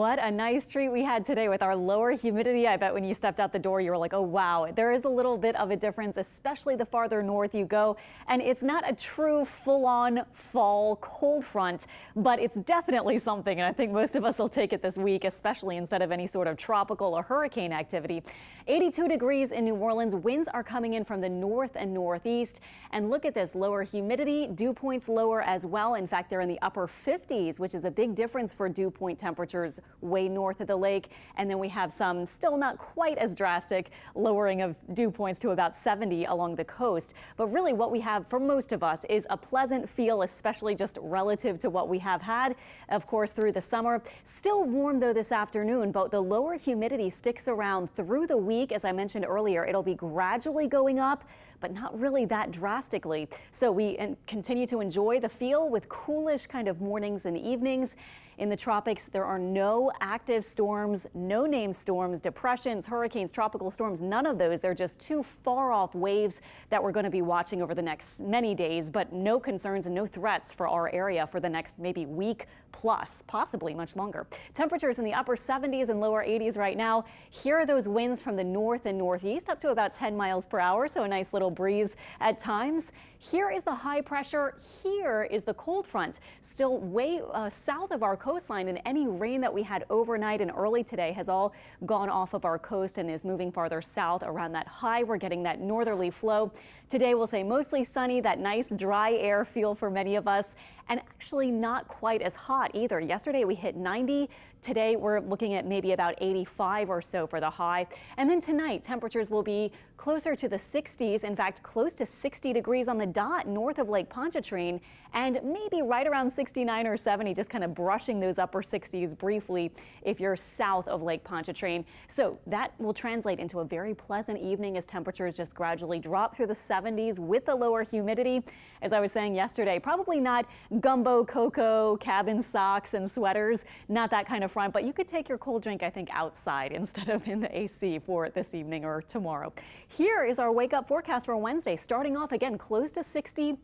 What a nice treat we had today with our lower humidity. I bet when you stepped out the door, you were like, oh, wow, there is a little bit of a difference, especially the farther north you go. And it's not a true full-on fall cold front, but it's definitely something. And I think most of us will take it this week, especially instead of any sort of tropical or hurricane activity. 82 degrees in New Orleans. Winds are coming in from the north and northeast. And look at this lower humidity. Dew points lower as well. In fact, they're in the upper 50s, which is a big difference for dew point temperatures way north of the lake. And then we have some still not quite as drastic lowering of dew points to about 70 along the coast. But really what we have for most of us is a pleasant feel, especially just relative to what we have had, of course, through the summer. Still warm though this afternoon, but the lower humidity sticks around through the week. As I mentioned earlier, it'll be gradually going up, but not really that drastically. So we continue to enjoy the feel with coolish kind of mornings and evenings. In the tropics, there are no active storms, no named storms, depressions, hurricanes, tropical storms, none of those. They're just two far off waves that we're going to be watching over the next many days, but no concerns and no threats for our area for the next maybe week plus, possibly much longer. Temperatures in the upper 70s and lower 80s right now. Here are those winds from the north and northeast up to about 10 miles per hour, so a nice little breeze at times. Here is the high pressure. Here is the cold front, still way south of our coastline, and any rain that we had overnight and early today has all gone off of our coast and is moving farther south around that high. We're getting that northerly flow. Today we'll say mostly sunny, that nice dry air feel for many of us, and actually not quite as hot either. Yesterday we hit 90. Today we're looking at maybe about 85 or so for the high. And then tonight temperatures will be closer to the 60s, in fact close to 60 degrees on the dot north of Lake Pontchartrain, and maybe right around 69 or 70, just kind of brushing those upper 60s briefly if you're south of Lake Pontchartrain. So that will translate into a very pleasant evening as temperatures just gradually drop through the 70s with the lower humidity. As I was saying yesterday, probably not gumbo cocoa, cabin socks and sweaters, not that kind of front, but you could take your cold drink, I think, outside instead of in the AC for this evening or tomorrow. Here is our wake up forecast for Wednesday, starting off again close to 60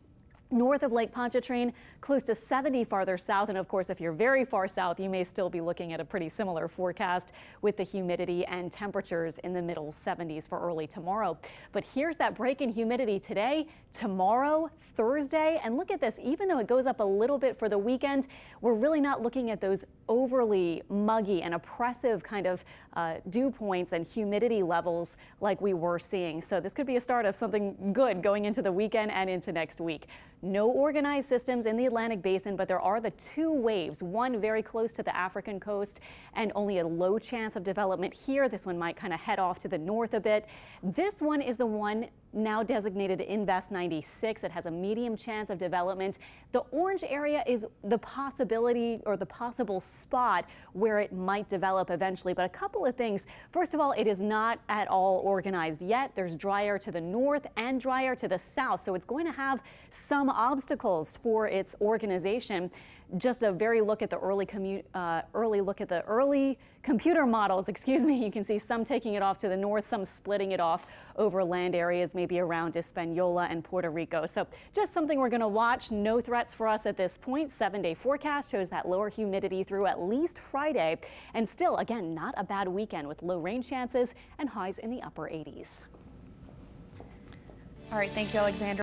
north of Lake Pontchartrain, close to 70 farther south. And of course, if you're very far south, you may still be looking at a pretty similar forecast with the humidity and temperatures in the middle 70s for early tomorrow. But here's that break in humidity today, tomorrow, Thursday. And look at this, even though it goes up a little bit for the weekend, we're really not looking at those overly muggy and oppressive kind of dew points and humidity levels like we were seeing. So this could be a start of something good going into the weekend and into next week. No organized systems in the Atlantic basin, but there are the two waves, one very close to the African coast and only a low chance of development here. This one might kind of head off to the north a bit. This one is the one now designated Invest 96. It has a medium chance of development. The orange area is the possibility or the possible spot where it might develop eventually. But a couple of things. First of all, it is not at all organized yet. There's dry air to the north and dry air to the south. So it's going to have some obstacles for its organization. Just a very look at the early computer models, excuse me. You can see some taking it off to the north, some splitting it off over land areas, maybe around Hispaniola and Puerto Rico. So just something we're going to watch. No threats for us at this point. 7-day forecast shows that lower humidity through at least Friday. And still, again, not a bad weekend with low rain chances and highs in the upper 80s. All right. Thank you, Alexandra.